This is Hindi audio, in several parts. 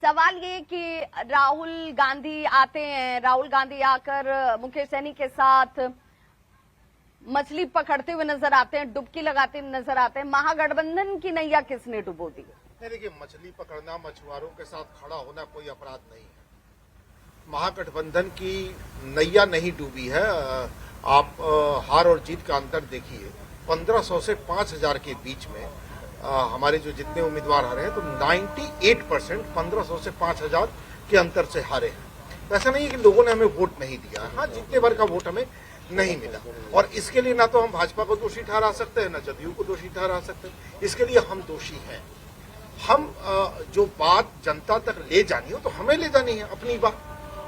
सवाल ये कि राहुल गांधी आते हैं, राहुल गांधी आकर मुकेश सहनी के साथ मछली पकड़ते हुए नजर आते हैं, डुबकी लगाते हुए नजर आते हैं। महागठबंधन की नैया किसने डुबो दी? नहीं, देखिए, मछली पकड़ना, मछुआरों के साथ खड़ा होना कोई अपराध नहीं है। महागठबंधन की नैया नहीं डूबी है। आप हार और जीत का अंतर देखिए। 1500 से 5000 के बीच में हमारे जो जितने उम्मीदवार हारे हैं, तो 98% 1500 से 5000 के अंतर से हारे हैं। ऐसा नहीं है कि लोगों ने हमें वोट नहीं दिया। हाँ, जितने भर का वोट हमें नहीं मिला, और इसके लिए ना तो हम भाजपा को दोषी ठहरा सकते हैं, ना जदयू को दोषी ठहरा सकते हैं। इसके लिए हम दोषी हैं। हम जो बात जनता तक ले जानी हो तो हमें ले जानी है अपनी बात,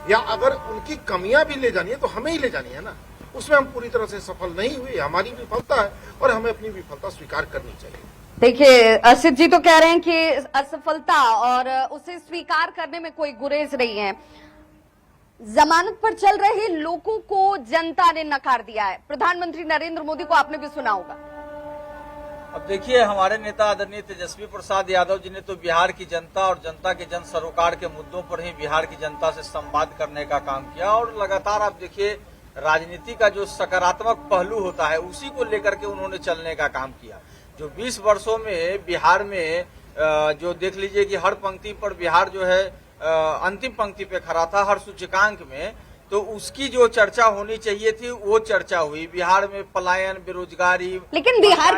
या अगर उनकी कमियां भी ले जानी है तो हमें ही ले जानी है ना। उसमें हम पूरी तरह से सफल नहीं हुए, हमारी विफलता है और हमें अपनी विफलता स्वीकार करनी चाहिए। देखिए, असित जी तो कह रहे हैं कि असफलता और उसे स्वीकार करने में कोई गुरेज नहीं है। जमानत पर चल रहे लोगों को जनता ने नकार दिया है। प्रधानमंत्री नरेंद्र मोदी को आपने भी सुना होगा। अब देखिए, हमारे नेता आदरणीय तेजस्वी प्रसाद यादव जी ने तो बिहार की जनता और जनता के जन सरोकार के मुद्दों पर ही बिहार की जनता से संवाद करने का काम किया, और लगातार आप देखिए राजनीति का जो सकारात्मक पहलू होता है उसी को लेकर के उन्होंने चलने का काम किया। जो 20 वर्षों में बिहार में जो देख लीजिए कि हर पंक्ति पर बिहार जो है अंतिम पंक्ति पे खड़ा था हर सूचकांक में, तो उसकी जो चर्चा होनी चाहिए थी वो चर्चा हुई। बिहार में पलायन, बेरोजगारी, लेकिन बिहार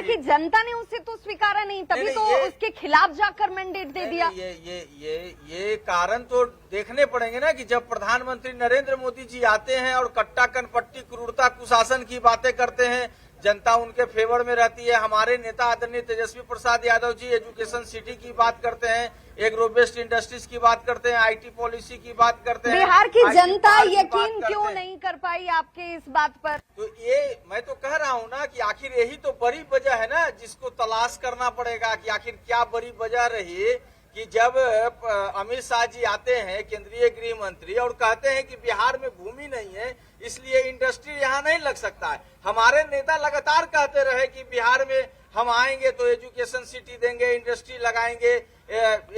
की जनता ने उसे तो स्वीकारा नहीं, तभी तो उसके खिलाफ जाकर मैंडेट दे दिया। ये कारण तो देखने पड़ेंगे ना कि जब प्रधानमंत्री नरेंद्र मोदी जी आते हैं और कट्टा कनपट्टी, क्रूरता, कुशासन की बातें करते हैं, जनता उनके फेवर में रहती है। हमारे नेता आदरणीय तेजस्वी प्रसाद यादव जी एजुकेशन सिटी की बात करते हैं, एग्रो बेस्ड इंडस्ट्रीज की बात करते हैं, आईटी पॉलिसी की बात करते हैं। बिहार की जनता यकीन क्यों नहीं कर पाई आपके इस बात पर? तो ये मैं तो कह रहा हूँ ना कि आखिर यही तो बड़ी वजह है ना, जिसको तलाश करना पड़ेगा कि आखिर क्या बड़ी वजह रही कि जब अमित शाह जी आते हैं, केंद्रीय गृह मंत्री, और कहते हैं कि बिहार में भूमि नहीं है इसलिए इंडस्ट्री यहाँ नहीं लग सकता है। हमारे नेता लगातार कहते रहे कि बिहार में हम आएंगे तो एजुकेशन सिटी देंगे, इंडस्ट्री लगाएंगे,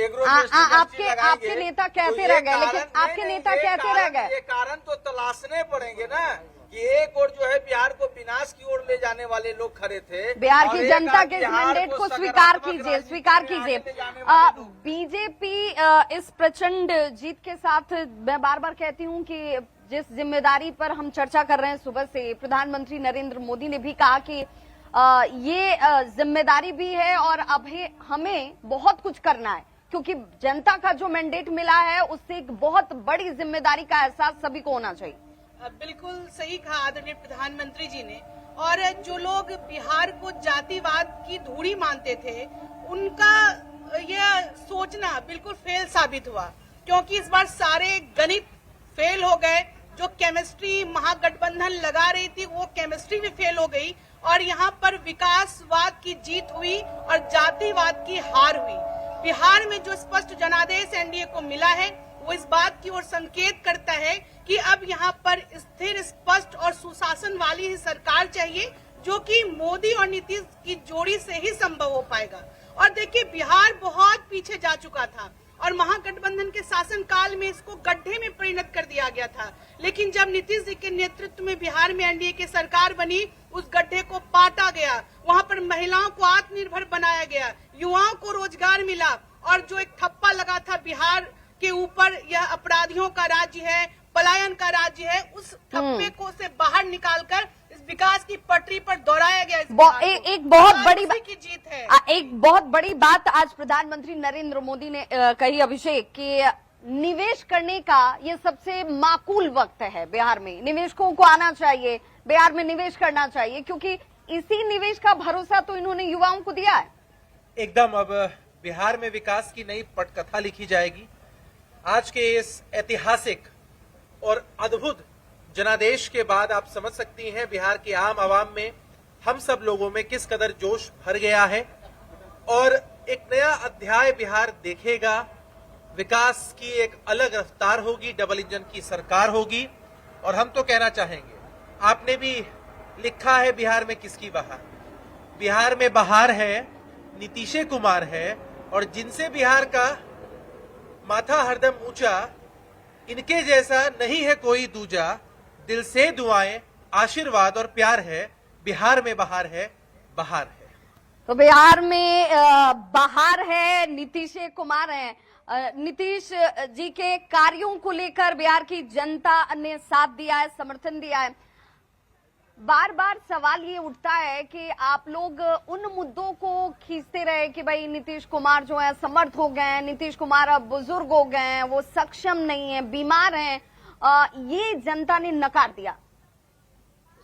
एग्रो आपके नेता कहते रह गए, लेकिन आपके नेता कहते रह गए। ये कारण तो तलाशने पड़ेंगे ना कि एक और जो है बिहार को विनाश की ओर ले जाने वाले लोग खड़े थे। बिहार की जनता के मैंडेट को स्वीकार कीजिए, स्वीकार कीजिए। बीजेपी इस प्रचंड जीत के साथ, मैं बार बार कहती हूँ कि जिस जिम्मेदारी पर हम चर्चा कर रहे हैं सुबह से, प्रधानमंत्री नरेंद्र मोदी ने भी कहा कि ये जिम्मेदारी भी है और अब हमें बहुत कुछ करना है, क्योंकि जनता का जो मैंडेट मिला है उससे एक बहुत बड़ी जिम्मेदारी का एहसास सभी को होना चाहिए। बिल्कुल सही कहा आदरणीय प्रधानमंत्री जी ने। और जो लोग बिहार को जातिवाद की धूड़ी मानते थे, उनका यह सोचना बिल्कुल फेल साबित हुआ, क्योंकि इस बार सारे गणित फेल हो गए। जो केमिस्ट्री महागठबंधन लगा रही थी वो केमिस्ट्री भी फेल हो गई, और यहाँ पर विकासवाद की जीत हुई और जातिवाद की हार हुई। बिहार में जो स्पष्ट जनादेश एनडीए को मिला है वो इस बात की ओर संकेत करता है कि अब यहाँ पर स्थिर, स्पष्ट और सुशासन वाली ही सरकार चाहिए, जो कि मोदी और नीतीश की जोड़ी से ही संभव हो पाएगा। और देखिए, बिहार बहुत पीछे जा चुका था और महागठबंधन के शासन काल में इसको गड्ढे में परिणत कर दिया गया था, लेकिन जब नीतीश जी के नेतृत्व में बिहार में एनडीए की सरकार बनी, उस गड्ढे को पाटा गया। वहाँ पर महिलाओं को आत्मनिर्भर बनाया गया, युवाओं को रोजगार मिला, और जो एक ठप्पा लगा था बिहार के ऊपर, यह अपराधियों का राज्य है, पलायन का राज्य है, उस ठप्पे को से बाहर निकालकर इस विकास की पटरी पर दौड़ाया गया। एक बहुत बड़ी की जीत है। एक बहुत बड़ी बात आज प्रधानमंत्री नरेंद्र मोदी ने कही, अभिषेक, कि निवेश करने का ये सबसे माकूल वक्त है। बिहार में निवेशकों को आना चाहिए, बिहार में निवेश करना चाहिए, क्योंकि इसी निवेश का भरोसा तो इन्होंने युवाओं को दिया है। एकदम, अब बिहार में विकास की नई पटकथा लिखी जाएगी। आज के इस ऐतिहासिक और अद्भुत जनादेश के बाद आप समझ सकती हैं बिहार के आम आवाम में, हम सब लोगों में किस कदर जोश भर गया है, और एक नया अध्याय बिहार देखेगा। विकास की एक अलग रफ्तार होगी, डबल इंजन की सरकार होगी। और हम तो कहना चाहेंगे, आपने भी लिखा है बिहार में किसकी बहार। बिहार में बहार है, नीतीश कुमार है, और जिनसे बिहार का माथा हरदम ऊंचा, इनके जैसा नहीं है कोई दूजा, दिल से दुआएं आशीर्वाद और प्यार है, बिहार में बहार है, बहार है। तो बिहार में बहार है, नीतीश कुमार हैं। नीतीश जी के कार्यों को लेकर बिहार की जनता ने साथ दिया है, समर्थन दिया है। बार बार सवाल ये उठता है कि आप लोग उन मुद्दों को खींचते रहे कि भाई नीतीश कुमार जो है समर्थ हो गए हैं, नीतीश कुमार अब बुजुर्ग हो गए हैं, वो सक्षम नहीं है, बीमार हैं, ये जनता ने नकार दिया।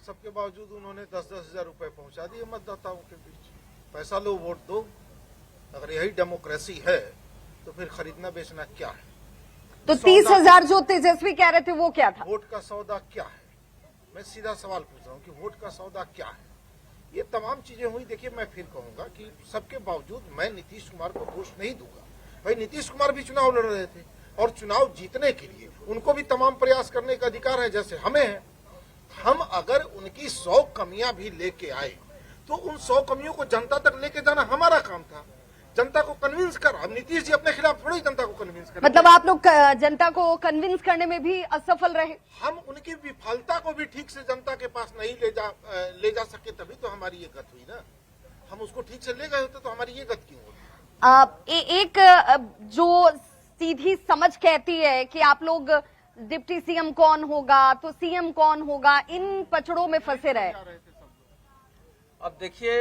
सबके बावजूद उन्होंने 10-10 हजार रुपए पहुंचा दिए मतदाताओं के बीच। पैसा लो वोट दो, अगर यही डेमोक्रेसी है तो फिर खरीदना बेचना क्या है? तो 30,000 जो तेजस्वी कह रहे थे वो क्या था? वोट का सौदा क्या है? मैं सीधा सवाल पूछ रहा हूँ कि वोट का सौदा क्या है? ये तमाम चीजें हुई। देखिए, मैं फिर कहूंगा कि सबके बावजूद मैं नीतीश कुमार को दोष नहीं दूंगा। भाई, नीतीश कुमार भी चुनाव लड़ रहे थे और चुनाव जीतने के लिए उनको भी तमाम प्रयास करने का अधिकार है, जैसे हमें है। हम अगर उनकी 100 कमियां भी लेके आए तो उन 100 कमियों को जनता तक लेके जाना हमारा काम था, जनता को कन्विंस कर। अब नीतीश जी अपने खिलाफ थोड़ी जनता को कन्विंस कर, मतलब आप लोग जनता को कन्विंस करने में भी असफल रहे। हम उनकी विफलता को भी ठीक से जनता के पास नहीं ले जा सके, तभी तो हमारी ये गत हुई ना। हम उसको ठीक से ले गए होते तो हमारी ये गत क्यों होती? एक जो सीधी समझ कहती है कि आप लोग डिप्टी सीएम कौन होगा तो सीएम कौन होगा, इन पचड़ों में फंसे रहे। अब देखिए,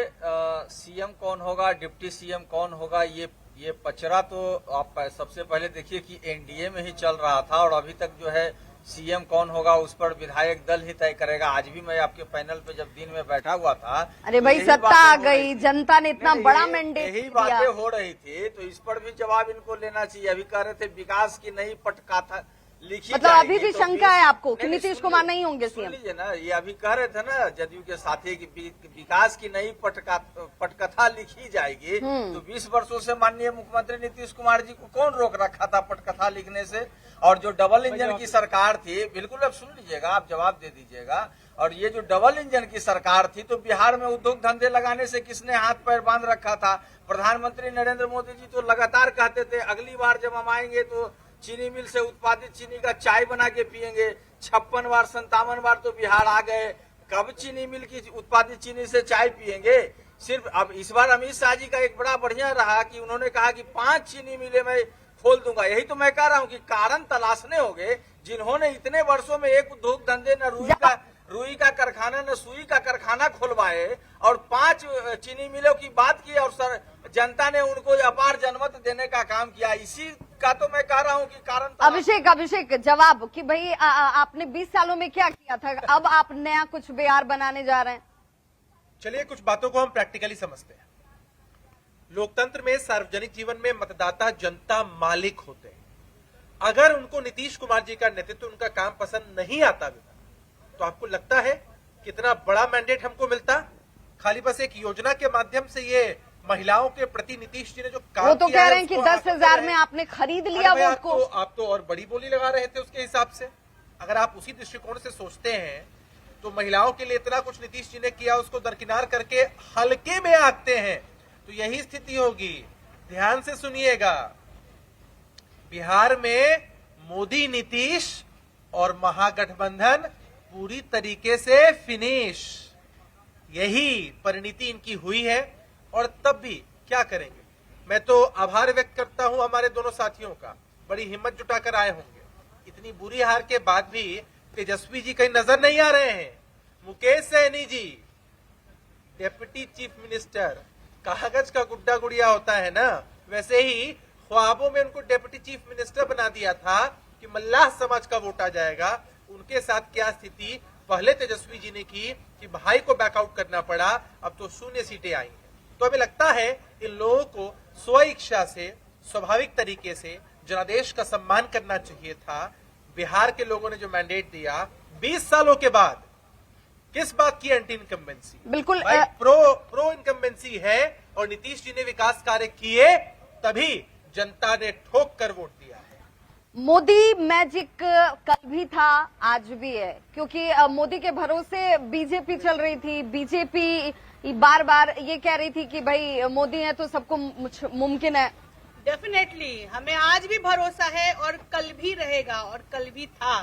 सीएम कौन होगा, डिप्टी सीएम कौन होगा, ये पचड़ा तो आप सबसे पहले देखिए कि एनडीए में ही चल रहा था और अभी तक जो है सीएम कौन होगा उस पर विधायक दल ही तय करेगा। आज भी मैं आपके पैनल पे जब दिन में बैठा हुआ था, अरे भाई, सत्ता आ गई, जनता ने इतना बड़ा मैंडेट यही बातें हो रही थी, तो इस पर भी जवाब इनको लेना चाहिए। अभी कह रहे थे विकास की नई पटकथा लिखी मतलब जाएगी, अभी भी तो शंका है आपको कि नहीं, नीतीश कुमार नहीं होंगे सुन सीएम? लीजिए ना, ये अभी कह रहे थे ना जदयू के साथी कि विकास की नई पटकथा लिखी जाएगी। तो 20 वर्षों से माननीय मुख्यमंत्री नीतीश कुमार जी को कौन रोक रखा था पटकथा लिखने से? और जो डबल इंजन की सरकार थी, बिल्कुल अब सुन लीजिएगा, आप जवाब दे दीजिएगा। और ये जो डबल इंजन की सरकार थी, तो बिहार में उद्योग धंधे लगाने से किसने हाथ पैर बांध रखा था? प्रधानमंत्री नरेंद्र मोदी जी तो लगातार कहते थे अगली बार जब हम आएंगे तो चीनी मिल से उत्पादित चीनी का चाय बना के पियेंगे। 56 बार 57 बार तो बिहार आ गए, कब चीनी मिल की उत्पादित चीनी से चाय पियेंगे? सिर्फ अब इस बार अमित शाह जी का एक बड़ा बढ़िया रहा कि उन्होंने कहा कि 5 चीनी मिले मैं खोल दूंगा। यही तो मैं कह रहा हूँ कि कारण तलाशने होंगे जिन्होंने इतने वर्षों में एक उद्योग धंधे न रुई का कारखाना न सुई का कारखाना खुलवाए और 5 चीनी मिलों की बात की और जनता ने उनको अपार जनमत देने का काम किया। इसी का तो मैं कह रहा हूँ कि कारण अभिषेक जवाब कि भाई आपने 20 सालों में क्या किया था, अब आप नया कुछ बिहार बनाने जा रहे हैं। चलिए, कुछ बातों को हम प्रैक्टिकली समझते हैं। लोकतंत्र में, सार्वजनिक जीवन में मतदाता जनता मालिक होते हैं। अगर उनको नीतीश कुमार जी का नेतृत्व, उनका काम पसंद नहीं आता तो आपको लगता है कितना बड़ा मैंडेट हमको मिलता? खाली बस एक योजना के माध्यम से ये महिलाओं के प्रति नीतीश जी ने जो काम वो तो किया कह रहे हैं कि 10,000 में आपने खरीद लिया वोट को। आप तो और बड़ी बोली लगा रहे थे उसके हिसाब से। अगर आप उसी दृष्टिकोण से सोचते हैं तो महिलाओं के लिए इतना कुछ नीतीश जी ने किया, उसको दरकिनार करके हल्के में आते हैं तो यही स्थिति होगी। ध्यान से सुनिएगा, बिहार में मोदी नीतीश और महागठबंधन पूरी तरीके से फिनिश, यही परिणति इनकी हुई है। और तब भी क्या करेंगे? मैं तो आभार व्यक्त करता हूं हमारे दोनों साथियों का, बड़ी हिम्मत जुटाकर आए होंगे। इतनी बुरी हार के बाद भी तेजस्वी जी कहीं नजर नहीं आ रहे हैं। मुकेश सहनी जी, डेप्यूटी चीफ मिनिस्टर, कागज का गुड्डा गुड़िया होता है ना, वैसे ही ख्वाबों में उनको डेप्यूटी चीफ मिनिस्टर बना दिया था कि मल्लाह समाज का वोट आ जाएगा। उनके साथ क्या स्थिति पहले तेजस्वी जी ने की कि भाई को बैकआउट करना पड़ा, अब तो 0 सीटें आई हैं। तो हमें लगता है इन लोगों को स्व इच्छा से, स्वाभाविक तरीके से जनादेश का सम्मान करना चाहिए था। बिहार के लोगों ने जो मैंडेट दिया 20 सालों के बाद, किस बात की एंटी इनकम्बेंसी? बिल्कुल प्रो इनकम्बेंसी है और नीतीश जी ने विकास कार्य किए, तभी जनता ने ठोक कर वोट दिया है। मोदी मैजिक कल भी था, आज भी है, क्योंकि मोदी के भरोसे बीजेपी चल रही थी। बीजेपी बार बार ये कह रही थी कि भाई मोदी है तो सबको मुमकिन है। डेफिनेटली हमें आज भी भरोसा है और कल भी रहेगा और कल भी था।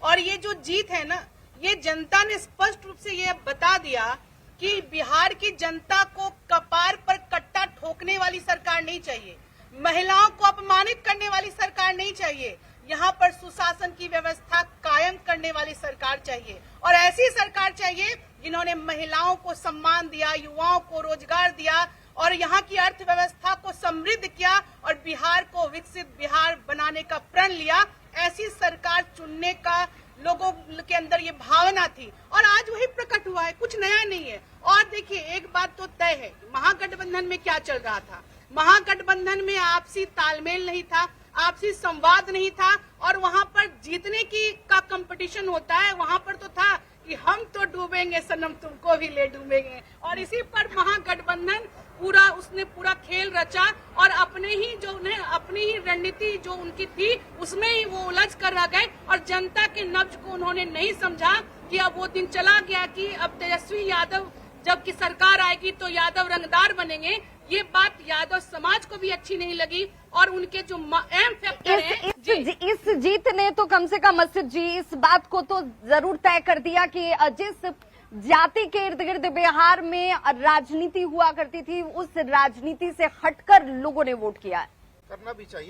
और ये जो जीत है ना, ये जनता ने स्पष्ट रूप से ये बता दिया कि बिहार की जनता को कपार पर कट्टा ठोकने वाली सरकार नहीं चाहिए, महिलाओं को अपमानित करने वाली सरकार नहीं चाहिए, यहाँ पर सुशासन की व्यवस्था कायम करने वाली सरकार चाहिए। और ऐसी सरकार चाहिए जिन्होंने महिलाओं को सम्मान दिया, युवाओं को रोजगार दिया और यहाँ की अर्थव्यवस्था को समृद्ध किया और बिहार को विकसित बिहार बनाने का प्रण लिया। ऐसी सरकार चुनने का लोगों के अंदर ये भावना थी और आज वही प्रकट हुआ है, कुछ नया नहीं है। और देखिए, एक बात तो तय है, महागठबंधन में क्या चल रहा था। महागठबंधन में आपसी तालमेल नहीं था, आपसी संवाद नहीं था और वहां पर जीतने का कंपटीशन होता है। वहां पर तो था कि हम तो डूबेंगे सनम, तुमको भी ले डूबेंगे। और इसी पर महागठबंधन उसने पूरा खेल रचा और अपनी ही रणनीति जो उनकी थी उसमें ही वो उलझ कर रह गए और जनता के नब्ज को उन्होंने नहीं समझा कि अब वो दिन चला गया कि अब तेजस्वी यादव जबकि सरकार आएगी तो यादव रंगदार बनेंगे। ये बात यादव समाज को भी अच्छी नहीं लगी और उनके जो एम फैक्टर है इस जीत ने तो कम से कम असद जी इस बात को तो जरूर तय कर दिया कि जिस जाति के इर्द गिर्द बिहार में राजनीति हुआ करती थी, उस राजनीति से हटकर लोगों ने वोट किया है। करना भी चाहिए।